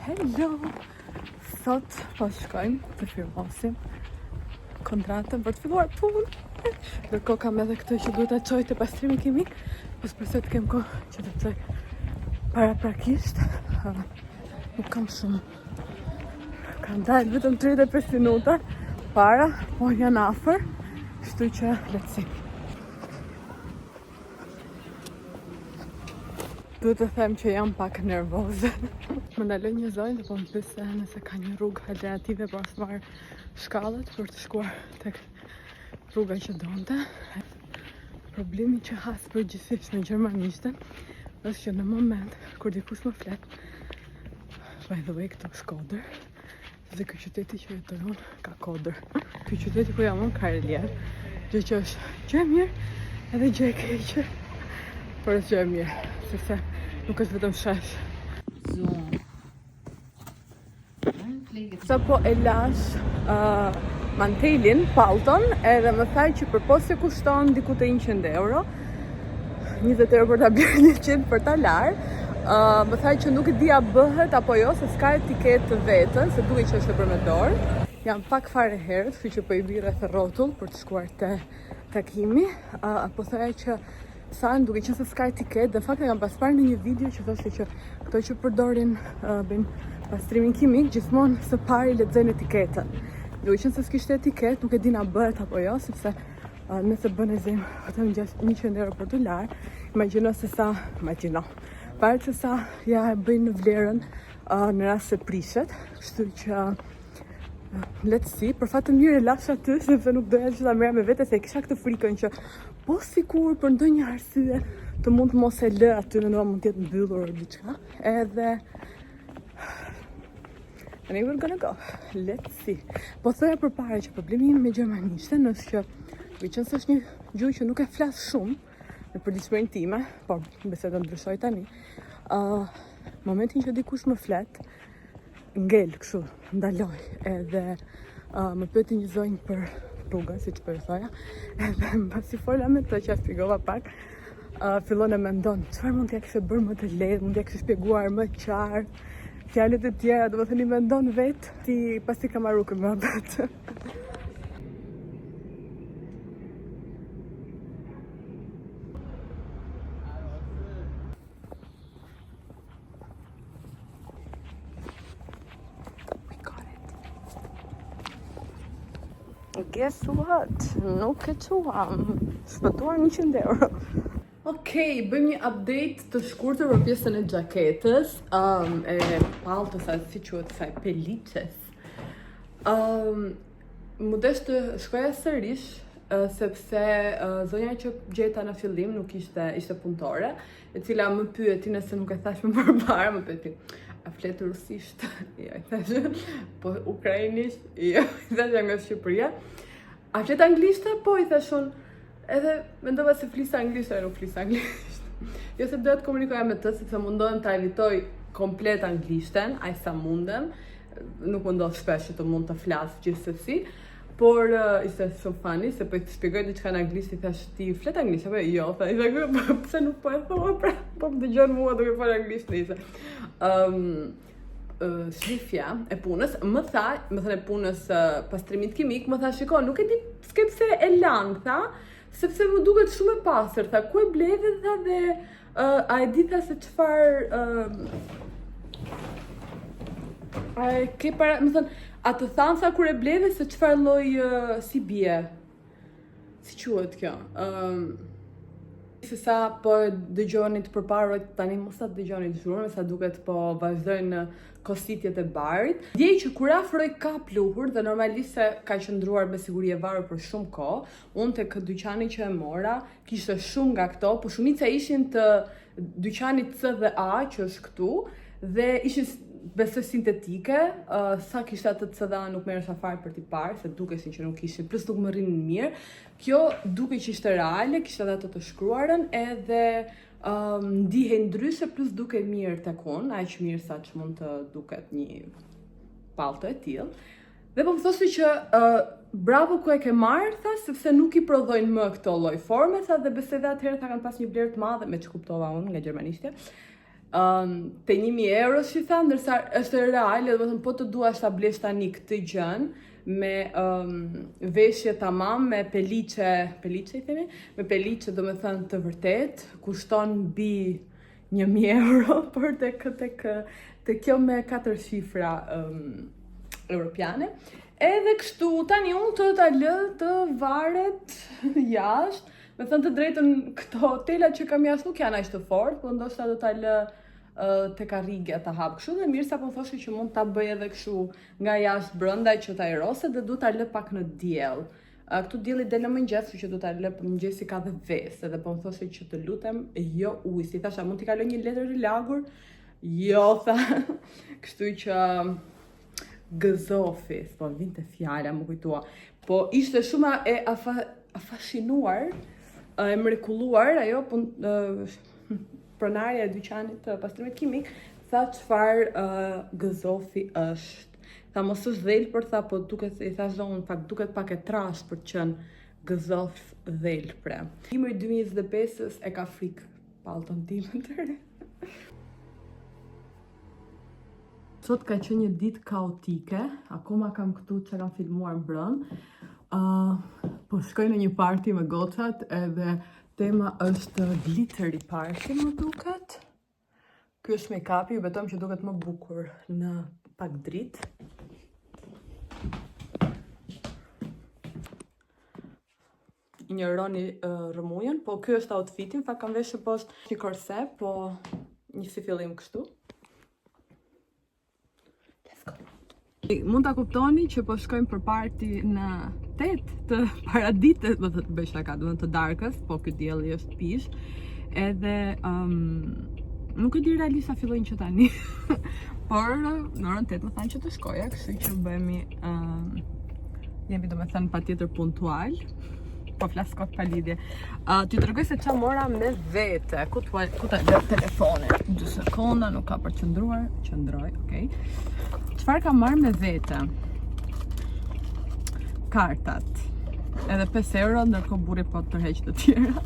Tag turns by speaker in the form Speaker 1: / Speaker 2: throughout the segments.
Speaker 1: Hello! Sot po shkojmë të firmosim kontratën për të filluar punë. Ndërkohë kam edhe këtë që duhet ta çoj te pastrimi kimik, po shpresoj të kem kohë që të çoj paraprakisht. Nuk kam shumë. Kam dalë vetëm 35 minuta para, po janë afër, kështu që let's see. Duhet të them që jam pak nervoze. Më ndaloj një zonjë dhe po më pyese nëse ka një rrugë alternative për të marrë shkallët për të shkuar tek rruga që donte. Problemi që has përgjithsisht në gjermanishten është që në moment kur dikush më flet, by the way këtu është kodër, dhe ky qyteti që jeton ka kodër. Ky qyteti ku jam unë ka relief, gjë që është gjë e mirë edhe gjë e keqe, por është gjë e mirë, sepse nuk është vetëm shesh. Sa po e lash mantelin, palton, edhe më thaj që përpos se kushton diku te 100 euro, 20 euro për ta blerë 100 për ta larë, më thaj që nuk e dia bëhet apo jo, se s'ka etiketë të vetën, se duhet që është e bërë me dorë. Jam pak fare herët, kështu që po i vi rreth rrotull për të shkuar te takimi, po thoya që sa duke qenë se s'ka etiketë, dhe fakt e kam pas parë në një video që thoshte që këto që përdorin bëjnë pastrimin kimik, gjithmonë së pari lexojnë etiketën. Duke qenë se s'kishte etiketë, nuk e di na bëhet apo jo, sepse nëse bën e zim vetëm 100 euro për $, imagjino se sa, varet se sa ja e bëjnë vlerën në rast se prishet, kështu që let's see, për fat të mirë e lash aty, sepse nuk doja që ta merra me vete, se kisha këtë frikën që po sikur për ndonjë arsye të mund të mos e lë aty, në mund të jetë mbyllur diçka, edhe and we're gonna go. Let's see. Po thoya përpara që problemi im me gjermanishten është që duke qenë se është një gjuhë që nuk e flas shumë në përditshmërinë time, por besoj të ndryshoj tani. Momentin që dikush më flet, ngel kështu, ndaloj, edhe më pyeti një zonjë për rrugën, siç po e thoja, edhe mbasi fola me të që shpjegova pak, fillon e mendon, çfarë mund t'ja kishe bërë më të lehtë, mund t'ja kishe shpjeguar më qartë, fjalët e tjera, domethënë i mendon vetë, ti pasi ka marrë rrugën më atë. Guess what? Nuk e quam. Shpëtuar 100 euro. Okej, bëjmë një update të shkurtër për pjesën e xhaketës, e paltës, si quhet saj, peliçes. Më desh të shkoja sërish, sepse zonja që gjeta në fillim nuk ishte punëtore, e cila më pyeti nëse nuk e thash më përpara, më pyeti, a flet rusisht? Jo, i thash, po ukrainisht? Jo, i thash nga Shqipëria. A flet anglisht? Po, i thash unë, edhe mendova se flis anglisht e nuk flis anglisht. Jo se doja të komunikoja me të, sepse mundohem ta evitoj komplet anglishten, aq sa mundem. Nuk më ndodh shpesh që të mund të flas gjithsesi, por ishte shumë funny se po i shpjegoj diçka në anglisht, i thash ti flet anglisht apo jo? Tha, i thash, pse nuk po e thua, pra, po më dëgjon mua duke fol anglisht nëse. Shrifja e punës më thënë e punës pastrimit kimik, më tha shiko, nuk e di s'ke pse e lan, tha, sepse më duket shumë e pastër, tha, ku e bleve, tha, dhe a e di, tha, se çfarë a e ke para, më thënë, a të thanë, tha, kur e bleve, se çfarë lloj si bie, si quhet kjo, se sa po dëgjonit përpara, tani mos ta dëgjonit zhurmë, sa duket po vazhdojnë kositjet e barit. Djej që kur afroj ka pluhur, dhe normalisht se ka qëndruar me siguri e varur për shumë kohë, unë tek dyqani që e mora, kishte shumë nga këto, po shumica ishin të dyqanit C dhe A, që është këtu, dhe ishin besoj sintetike, sa kishte atë C dhe A nuk merresha fare për t'i parë, se dukeshin që nuk ishin, plus nuk më rrinin mirë. Kjo duke që ishte reale, kishte edhe ato të shkruarën, edhe ndihej ndryshe, plus duke mirë tek unë, aq mirë sa që mund të duket një pallto e tillë. Dhe po më thoshte që bravo ku e ke marrë, tha, sepse nuk i prodhojnë më këto lloj forme, tha, dhe besoj dhe atëherë tha kanë pas një vlerë të madhe, me që kuptova unë nga gjermanishtja, te 1.000 euro si tha, ndërsa është reale, do të thënë po të duash ta blesh tani këtë gjën me veshje tamam me peliçe i themi, me peliçe do të thënë të vërtet, kushton mbi 1.000 euro, por te kjo me 4 shifra europiane. Edhe kështu, tani unë të ta lë të varet jashtë. Me thënë të drejtën, këto hotelat që kam jashtë nuk janë aq të fortë, po ndoshta do ta lë tek Arrigja ta hap kështu, dhe mirë sa po thoshte që mund ta bëj edhe kështu nga jashtë brenda që ta ajroset, dhe du ta lë pak në diell. Këtu dielli del në mëngjes, kështu që do ta lë për mëngjesi ka dhe vesë, edhe po më thoshte që të lutem, jo ujë, si thasha, mund t'i kaloj një letër të lagur? Jo, tha. Kështu që gëzofi, po vinte fjala, më kujtua. Po ishte shumë e afashinuar, e mrekulluar, ajo pronarja e dyqanit të pastrimit kimik, tha çfarë gëzofi është. Tha mos është dhelpër, tha, po duket, i thash unë, pak duket pak e trash për të qenë gëzof dhelpre. Dimri 2025-s e ka frikë pallton timën të re. Sot ka qenë një ditë kaotike, akoma kam këtu që kam filmuar brënd. Po shkoj në një party me gocat, edhe tema është glittery party, më duket. Ky është make-upi, ju betojmë që duket më bukur në pak dritë. Injoroni rëmujën, po ky është outfitin, fa kam veshë poshtë një korse, po një si fillim kështu. Mund ta kuptoni që po shkojmë për party në 8 të paraditës, do të bëj shaka, do të darkës, po ky dielli është pish. Edhe nuk e di realisht sa fillojnë që tani. Por në orën 8 më thanë që të shkoja, kështu që bëhemi jemi domethënë patjetër puntual. Po flas kot pa lidhje. T'ju tregoj se çfarë mora me vete. Ku ta lë telefonin? 2 sekonda, nuk ka për qëndruar. Qëndroj, okay. Çfarë kam marrë me vete? Kartat. Edhe 5 euro, ndërkohë burri po tërheq të tjera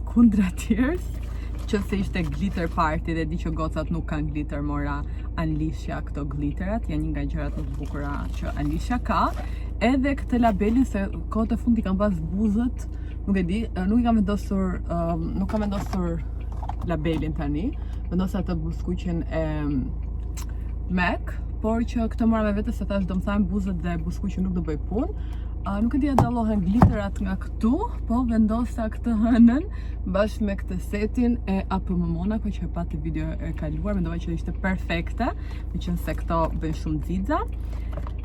Speaker 1: kundra tjerës. Që se ishte glitter party dhe di që gocat nuk kanë glitter, mora Anlisha këto glitterat, janë një nga gjërat më të bukura që Anlisha ka. Edhe këtë labelin, se kohët e fundi kam pas buzët, nuk e di, nuk kam vendosur labelin tani, vendosa të buskuqin e MAC, por që këtë mora me vete se thash do më thajmë buzët dhe buskuqin nuk do bëj punë. Nuk e di a dallohen glitterat nga këtu, po vendosa këtë hënën bashkë me këtë setin e APM Monaco që e pati video e kaluar, mendova që ishte perfekte, meqense se këto bëjnë shumë xixa.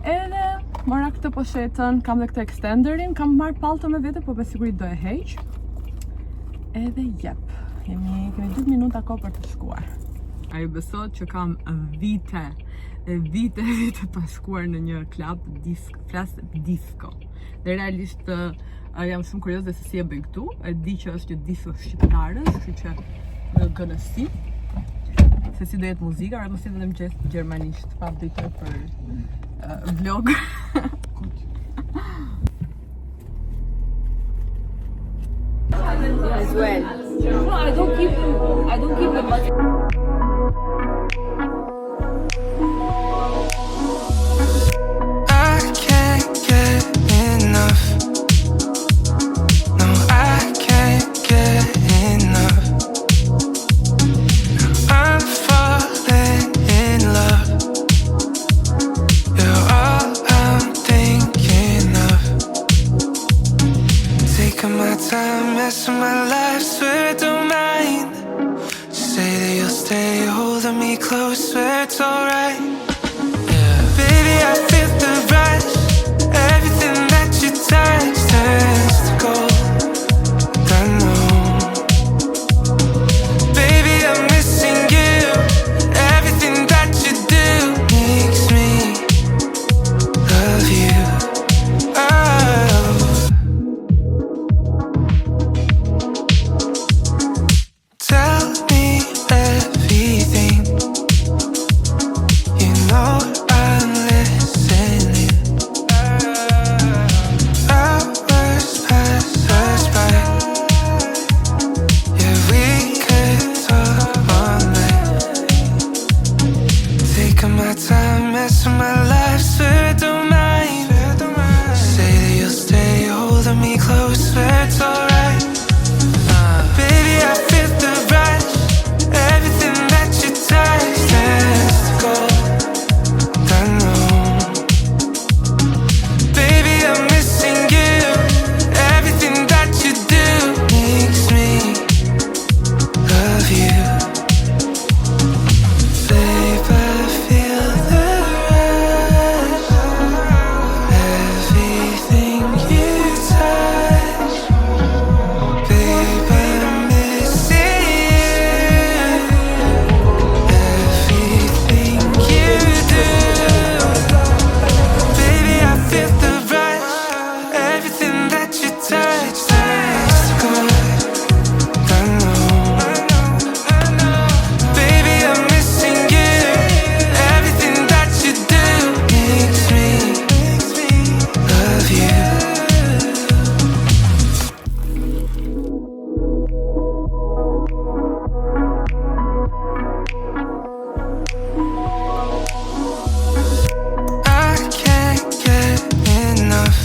Speaker 1: Edhe mora këtë poshetën, kam dhe këtë extenderin, kam marrë palto me vete, po me siguri do e heq. Edhe jep, kemi 2 minuta kohë për të shkuar. A ju besot që kam vite pa shkuar në një klub disco. Dhe realisht jam shumë kurioze se si e bëjnë këtu. E di që është një disco shqiptarës, kështu që në gënësi se si do jetë muzika, mos i vetëm gjermanisht, pa vdekje për vlog.
Speaker 2: As well. No, I don't keep the money.
Speaker 3: My life, swear don't mind. Just say that you'll stay holding me close, swear it's alright. Yeah, baby, I feel the rush. Everything that you touch turns to gold. I know, baby, I'm missing you. Everything that you do makes me love you. Oh. time, mess with my life, swear I don't mind. Say that you'll stay holding me close, swear it's alright. Baby, I feel the rush, everything that you touch turns to gold. I know. Baby, I'm missing you, everything that you do makes me love you. Babe, I feel the rush, everything you touch. Babe, I'm missing you, everything you do. Baby, I feel the rush, everything that you touch turns to gold. I know. Baby, I'm missing you, everything that you do makes me love you. I can't get enough.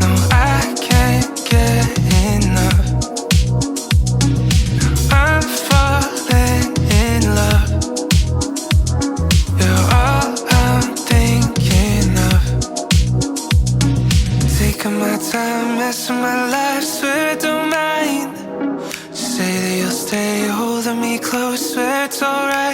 Speaker 3: No, I can't get enough. I'm falling in love. You're all I'm thinking of. Taking my time, messing my life, swear I don't mind. Say that you'll stay holding me close, swear it's alright.